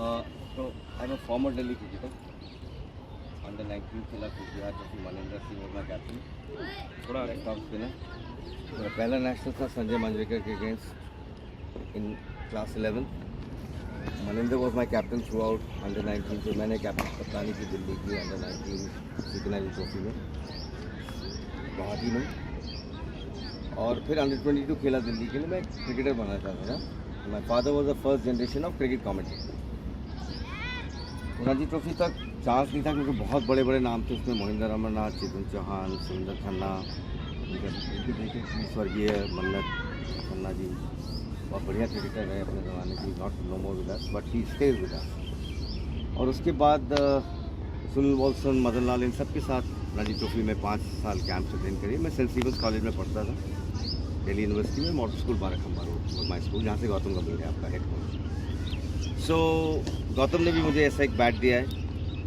So I'm a former Delhi cricketer. Under 19 खेला कुछ Bihar trophy Manendra Singh was my captain. थोड़ा top spinner. मेरा पहला नेशनल था संजय मांजरेकर के against in class 11. Manendra was my captain throughout under 19. तो मैंने कप्तानी की दिल्ली की under 19 सिकनारी ट्रॉफी में गुवाहाटी में. और फिर अंडर 22 खेला दिल्ली के लिए. मैं क्रिकेटर बनना चाहता था. My father was the first generation of cricket commentator. Ranji trophy तक चांस नहीं था क्योंकि बहुत बड़े बड़े नाम थे उसमें. मोहिंदर अमरनाथ, चेतन चौहान, सुंदर खन्ना, उनके बेटे स्वर्गीय मन्नत खन्ना जी बहुत बढ़िया क्रिकेटर रहे अपने ज़माने की. Not know more with us but he stage with us. और उसके बाद सुनील वॉल्सन, मदन लाल, इन सब के साथ रणजी ट्रॉफी में 5 साल कैंप अटेंड करिए. मैं सेंट स्टीफेंस कॉलेज में पढ़ता था दिल्ली यूनिवर्सिटी में. Model school Barakhamba road my school, जहाँ से गौतम गंभीर है आपका हेड कोच. सो गौतम ने भी मुझे ऐसा एक बैट दिया है,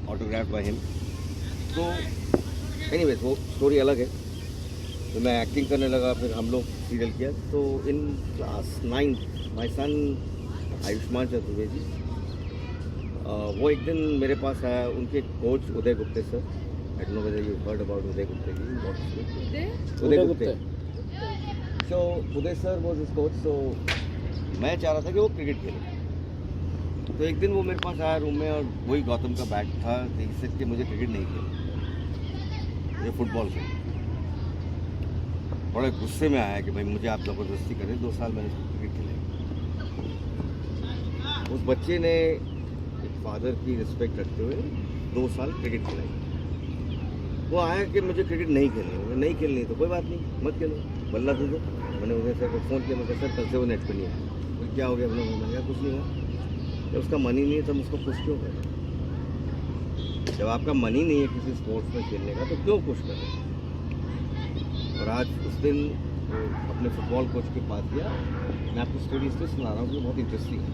ऑटोग्राफ बाय हिम. तो एनीवेज वो स्टोरी अलग है. तो मैं एक्टिंग करने लगा, फिर हम लोग सीरियल किया. तो in class 9 my son Ayushman Chaturvedi, वो एक दिन मेरे पास आया. उनके coach Uday Gupte sir. I don't know whether you heard about Uday Gupte ji. Uday Gupte. So Uday sir was his coach. So मैं चाह रहा था कि वो क्रिकेट खेले. तो एक दिन वो मेरे पास आया रूम में और वही गौतम का बैट था. इससे कि मुझे क्रिकेट नहीं खेलना, मुझे फुटबॉल खेलना. बड़े गुस्से में आया कि भाई मुझे आप ज़बरदस्ती करें. 2 साल मैंने क्रिकेट खेले. उस बच्चे ने एक फादर की रिस्पेक्ट रखते हुए 2 साल क्रिकेट खिलाई. वो आया कि मुझे क्रिकेट नहीं खेलनी. नहीं खेलनी तो कोई बात नहीं, मत खेलो, बल्ला दे दो. मैंने उन्हें सर को फ़ोन किया. मैं सर कल से वो नेट पर नहीं आया. तो क्या हो गया? मैंने कहा कुछ नहीं हुआ. जब उसका मन ही नहीं है तब उसको पुश क्यों करें? जब आपका मन ही नहीं है किसी स्पोर्ट्स में खेलने का तो क्यों पुश करें? और आज उस दिन वो अपने फुटबॉल कोच के पास गया. मैं आपको स्टोरी इसलिए सुना रहा हूँ कि बहुत इंटरेस्टिंग है.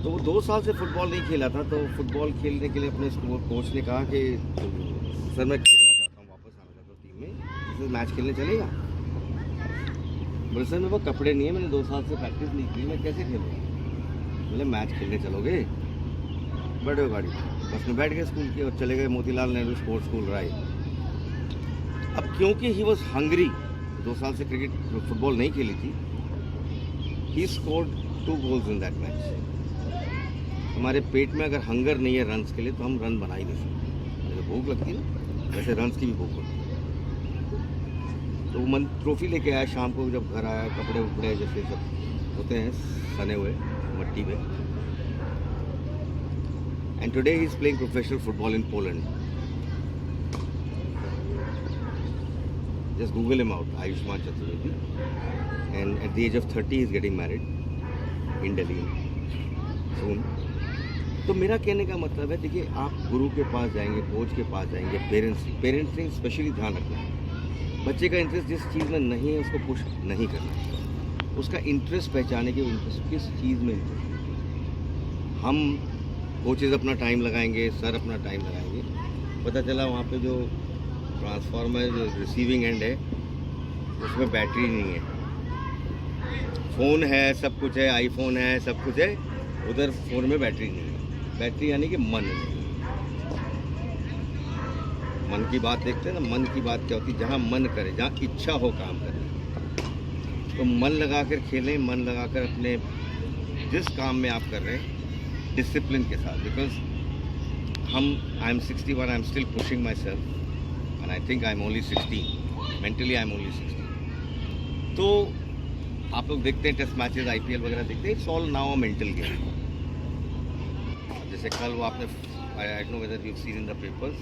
तो वो 2 साल से फुटबॉल नहीं खेला था. तो फुटबॉल खेलने के लिए अपने कोच ने कहा कि सर मैं खेलना चाहता हूँ, वापस आना चाहता हूँ टीम में, इसे मैच खेलने चलेगा? बोले सर मेरे पास कपड़े नहीं है, मैंने 2 साल से प्रैक्टिस नहीं की, मैं कैसे खेलूँगा? बोले मैच खेलने चलोगे? बैठो गाड़ी. बस में बैठ गए स्कूल के और चले गए मोतीलाल नेहरू स्पोर्ट्स स्कूल राय. अब क्योंकि ही वॉज हंग्री, 2 साल से क्रिकेट फुटबॉल नहीं खेली थी, he scored 2 goals in that match. हमारे पेट में अगर हंगर नहीं है रन्स के लिए तो हम रन बना ही नहीं सकते. जैसे भूख लगती है ना, वैसे रन्स की भी भूख होती है. तो वो मन ट्रॉफी लेके आया. शाम को जब घर आया, कपड़े उपड़े जैसे सब होते हैं सने हुए मट्टी में. And today he is playing professional football in Poland. Just Google him out, Ayushman Chaturvedi. And at the age of 30 he is getting married in Delhi soon. तो मेरा कहने का मतलब है, देखिए आप गुरु के पास जाएंगे, कोच के पास जाएंगे, पेरेंट्स ने स्पेशली ध्यान रखना है. बच्चे का इंटरेस्ट जिस चीज़ में नहीं है उसको पुश नहीं करना. उसका इंटरेस्ट पहचाने के, इंटरेस्ट किस चीज़ में इंटरेस्ट है. हम कोचेज़ अपना टाइम लगाएंगे, सर अपना टाइम लगाएंगे. पता चला वहाँ पे जो ट्रांसफार्मर जो रिसीविंग एंड है उसमें बैटरी नहीं है. फ़ोन है, सब कुछ है, आईफोन है, सब कुछ है, उधर फ़ोन में बैटरी नहीं है. बैटरी यानी कि मन नहीं. मन की बात देखते हैं ना, मन की बात क्या होती है? जहाँ मन करे, जहाँ इच्छा हो काम करने. तो मन लगा कर खेलें, मन लगा कर अपने जिस काम में आप कर रहे हैं डिसिप्लिन के साथ. Because I am 61, I am still pushing my self and I think I am only 16. Mentally I am only 16. तो आप लोग देखते हैं टेस्ट मैचेस, IPL वगैरह देखते हैं. It's all now a mental game. जैसे कल वो आपने, आई don't know whether you seen in the papers,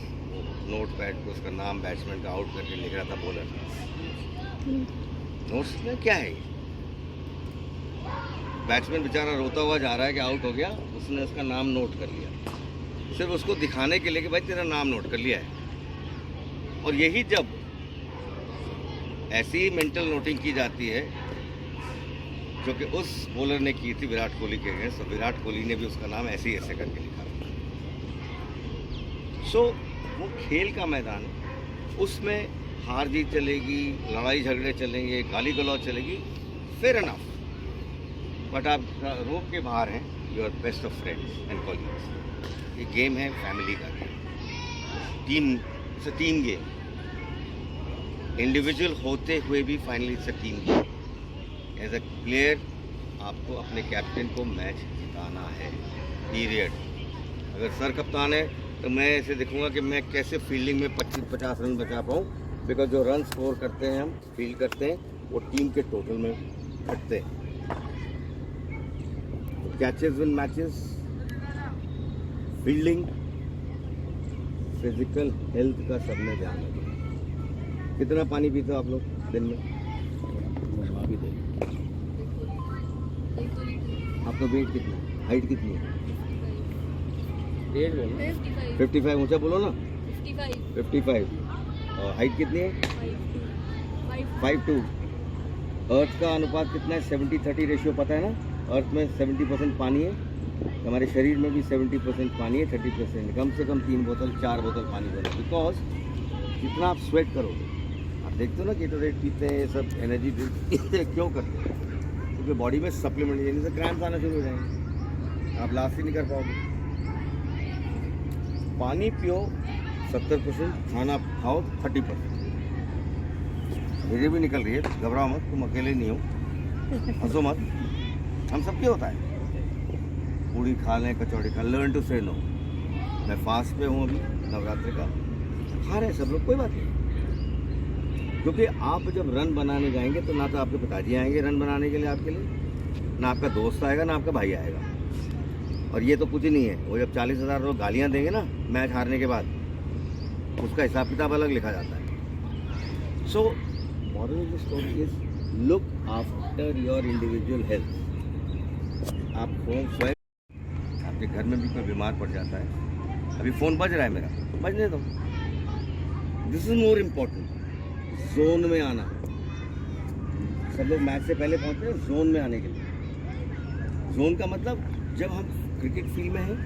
note pad पे उसका नाम बैट्समैन का आउट करके लिख रहा था बॉलर. नोट्स में क्या है? बैट्समैन बेचारा रोता हुआ जा रहा है कि आउट हो गया. उसने उसका नाम नोट कर लिया, सिर्फ उसको दिखाने के लिए कि भाई तेरा नाम नोट कर लिया है. और यही जब ऐसी मेंटल नोटिंग की जाती है जो कि उस बॉलर ने की थी विराट कोहली के अगेंस्ट, तो विराट कोहली ने भी उसका नाम ऐसे ही ऐसे करके लिखा. सो वो खेल का मैदान है, उसमें हार जीत चलेगी, लड़ाई झगड़े चलेंगे, गाली गलौज चलेगी, फेयर एनफ. बट आप रोक के बाहर हैं, you are best of friends and colleagues. ये गेम है फैमिली का game, team, it's a team game. Individual होते हुए भी finally it's a team game. As a player आपको अपने कैप्टन को मैच जिताना है, पीरियड। अगर सर कप्तान है तो मैं ऐसे देखूंगा कि मैं कैसे फील्डिंग में 25-50 रन बचा पाऊँ, बिकॉज जो रन स्कोर करते हैं हम फील्ड करते हैं वो टीम के टोटल में घटते हैं। Catches win matches, fielding, physical health का सबने ध्यान रखना। कितना पानी पीते हो आप लोग दिन में? आपका वेट कितना, हाइट कितनी है? 55। ऊंचा बोलो ना। 55। और हाइट कितनी है? 5'2". अर्थ का अनुपात कितना है? 70-30 रेशियो पता है ना? अर्थ में 70% पानी है, हमारे शरीर में भी 70% पानी है, 30%। कम से कम 3 बोतल 4 बोतल पानी बनो, बिकॉज जितना आप स्वेट करोगे, आप देखते हो ना केटोरेट पीते हैं, सब एनर्जी ड्रिंक क्यों करते हैं? क्योंकि बॉडी में सप्लीमेंट देने से क्रैम्प आना शुरू हो जाएंगे, आप लास्ट ही नहीं कर पाओगे। पानी पियो 70%, खाना खाओ 30%। मुझे भी निकल रही है, घबराओ मत, तुम अकेले नहीं हो, हंसो मत, हम सबके होता है। पूड़ी खा लें, कचौड़ी खा, लर्न टू से नो। मैं फास्ट पे हूँ अभी नवरात्रि का, खा रहे हैं सब लोग, कोई बात नहीं। क्योंकि आप जब रन बनाने जाएंगे तो ना तो आपके पिताजी आएंगे रन बनाने के लिए आपके लिए, ना आपका दोस्त आएगा, ना आपका भाई आएगा। और ये तो कुछ ही नहीं है, वो जब 40,000 लोग गालियाँ देंगे ना मैच हारने के बाद, उसका हिसाब किताब अलग लिखा जाता है। So moral of the story is look after your individual health. आप स्वयं, आपके घर में भी कोई बीमार पड़ जाता है, अभी फ़ोन बज रहा है मेरा, बजने दो। This is more important. Zone में आना, सब लोग मैच से पहले पहुंचते हैं जोन में आने के लिए। जोन का मतलब, जब हम क्रिकेट फील्ड में हैं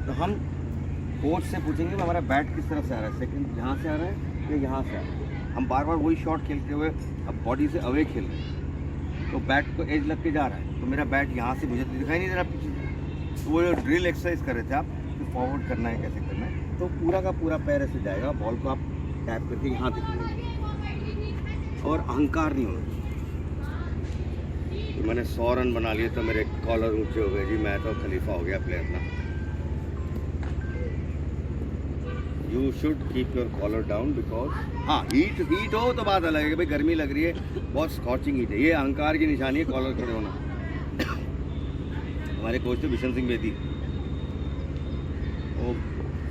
तो हम कोच से पूछेंगे कि हमारा बैट किस तरफ से आ रहा है, सेकंड यहाँ से आ रहा है या यहाँ से आ रहा है। हम बार बार वही शॉट खेलते हुए अब बॉडी से अवे खेल रहे हैं, तो बैट को एज लग के जा रहा है, तो मेरा बैट यहाँ से मुझे दिखाई नहीं दे रहा पीछे। तो वो जो ड्रिल एक्सरसाइज कर रहे थे आप, तो फॉरवर्ड करना है, कैसे करना है, तो पूरा का पूरा पैर ऐसे जाएगा, बॉल को आप टैप करके यहाँ दिखेंगे। और अहंकार नहीं होना। तो मैंने 100 रन बना लिए तो मेरे कॉलर ऊंचे हो गए जी, मैं तो खलीफा हो गया प्लेयर ना। You should keep your collar down, because हाँ, हीट हो तो बात अलग है कि भाई गर्मी लग रही है, बहुत स्कॉचिंग हीट है, ये अहंकार की निशानी है कॉलर खड़े होना। हमारे कोच थे बिशन सिंह बेदी, वो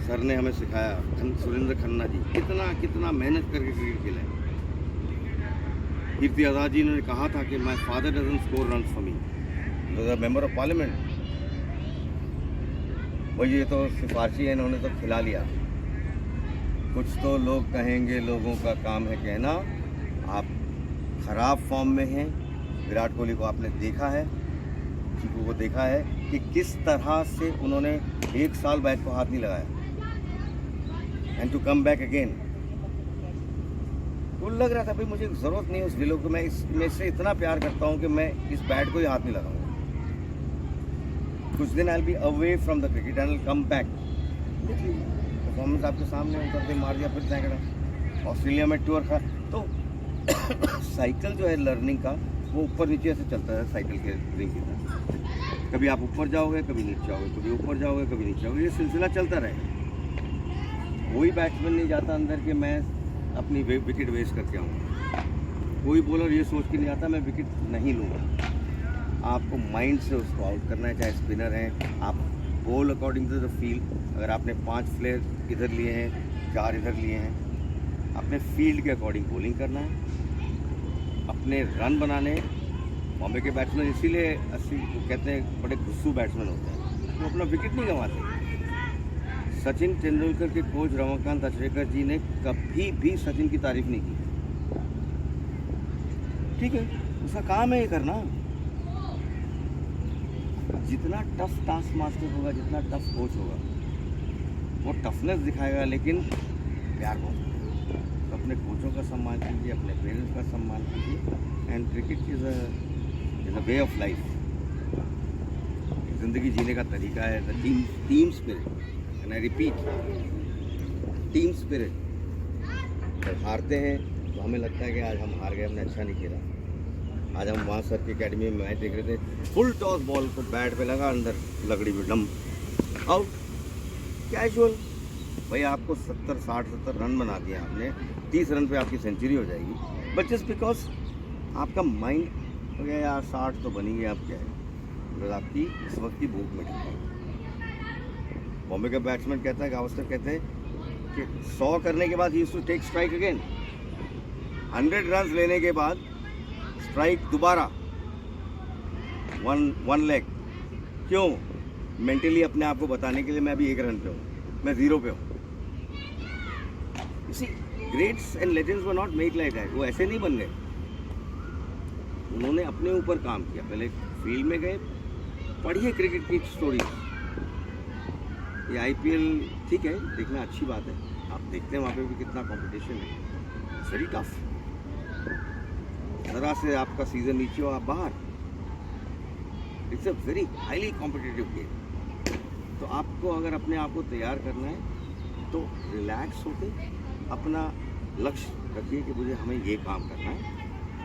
सर ने हमें सिखाया, सुरेंद्र खन्ना जी, कितना मेहनत करके क्रिकेट खेला है। कीर्ति आज़ाद जी ने कहा था कि my father doesn't score run for me, was a member of parliament. वो ये तो सिफारशी है, इन्होंने तो खिला लिया। कुछ तो लोग कहेंगे, लोगों का काम है कहना। आप खराब फॉर्म में हैं। विराट कोहली को आपने देखा है, चीकू को देखा है कि किस तरह से उन्होंने 1 साल बैट को हाथ नहीं लगाया, and to come back again. तो लग रहा था भाई मुझे ज़रूरत नहीं है उस विलो को, मैं इसमें से इतना प्यार करता हूँ कि मैं इस बैट को ही हाथ नहीं लगाऊंगा। कुछ दिन I will be away from the cricket and will come back. Performance आपके सामने उतर के मार दिया, फिर सैकड़ा। ऑस्ट्रेलिया में टूर था, तो साइकिल जो है लर्निंग का, वो ऊपर नीचे से चलता है साइकिल के रिंग की तरह। कभी आप ऊपर जाओगे, कभी नीचे जाओगे, कभी ऊपर जाओगे, कभी नीचे जाओगे, ये सिलसिला चलता रहेगा। कोई बैट्समैन नहीं जाता अंदर कि मैं अपनी विकेट वेस्ट करके आऊँ। कोई बॉलर ये सोच के नहीं आता मैं विकेट नहीं लूँगा। आपको माइंड से उसको आउट करना है, चाहे स्पिनर हैं, आप bowl according to the field. अगर आपने 5 फ्लेयर इधर लिए हैं, 4 इधर लिए हैं, अपने फील्ड के अकॉर्डिंग बॉलिंग करना है, अपने रन बनाने। बॉम्बे के बैट्समैन इसीलिए 80 कहते हैं बड़े गुस्सू बैट्समैन होते हैं, वो अपना विकेट नहीं गंवाते। सचिन तेंदुलकर के कोच रमाकांत अचरेकर जी ने कभी भी सचिन की तारीफ नहीं की। ठीक है, उसका काम है ये करना। जितना टफ टास्क मास्टर होगा, जितना टफ कोच होगा, वो टफनेस दिखाएगा, लेकिन प्यार बहुत। तो अपने कोचों का सम्मान कीजिए, अपने पेरेंट्स का सम्मान कीजिए, and cricket is is a way of life, जिंदगी जीने का तरीका है। The team spirit, and I repeat, team spirit. जब हारते हैं तो हमें लगता है कि आज हम हार गए, हमने अच्छा नहीं खेला। आज हम वहाँ सर की अकेडमी में मैच देख रहे थे, फुल टॉस बॉल को बैट पे लगा, अंदर लकड़ी में डम आउट, कैजुअल। भाई आपको 70 रन बना दिए आपने, 30 रन पे आपकी सेंचुरी हो जाएगी, बट जस्ट बिकॉज आपका माइंड हो गया यार 60 तो बनी गई, आप क्या है, बिकॉज आपकी इस वक्त की भूख मिट गई। बॉम्बे का बैट्समैन कहता है, गावस्कर कहते हैं कि 100 करने के बाद ही used to take strike again. 100 run लेने के बाद स्ट्राइक दोबारा, वन लेग। क्यों? मेंटली अपने आप को बताने के लिए मैं अभी 1 रन पे हूँ, मैं 0 पे हूँ। You see, greats and legends were not made like that. वो ऐसे नहीं बन गए, उन्होंने अपने ऊपर काम किया। पहले फील्ड में गए, पढ़िए क्रिकेट की स्टोरी। ये आईपीएल ठीक है, देखना अच्छी बात है, आप देखते हैं वहाँ पे भी कितना कंपटीशन है, इट्स वेरी टफ। जरा से आपका सीजन नीचे हो, आप बाहर, it's a very highly competitive game. तो आपको अगर अपने आप को तैयार करना है तो रिलैक्स होके अपना लक्ष्य रखिए कि मुझे हमें ये काम करना है,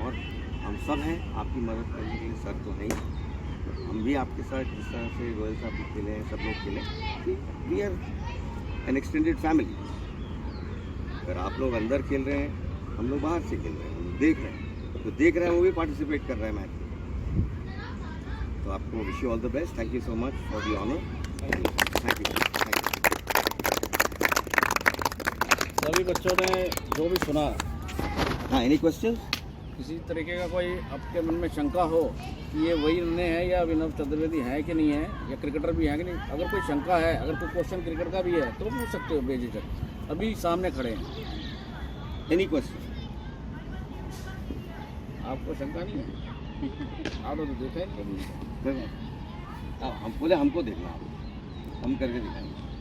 और हम सब हैं आपकी मदद करने के लिए। सर तो नहीं, हम भी आपके साथ जिस तरह से गोयल साहब भी खेले हैं, सब लोग खेले, we are an extended family. अगर आप लोग अंदर खेल रहे हैं, हम लोग बाहर से खेल रहे हैं, हम देख रहे हैं, तो देख रहे हैं वो भी पार्टिसिपेट कर रहे हैं मैच में। तो आपको wish you all the best, thank you so much for the honour, thank you. सभी बच्चों ने जो भी सुना, हाँ, एनी क्वेश्चन? किसी तरीके का कोई आपके मन में शंका हो कि ये वही निर्णय है या अभिनव चतुर्वेदी है कि नहीं है, या क्रिकेटर भी है कि नहीं, अगर कोई शंका है, अगर कोई क्वेश्चन क्रिकेट का भी है तो पूछ सकते हो बेझिझक, अभी सामने खड़े हैं। Any question? आपको शंका नहीं है? आप तो देखा है हम बोले हमको देखना, हम करके दिखाएंगे।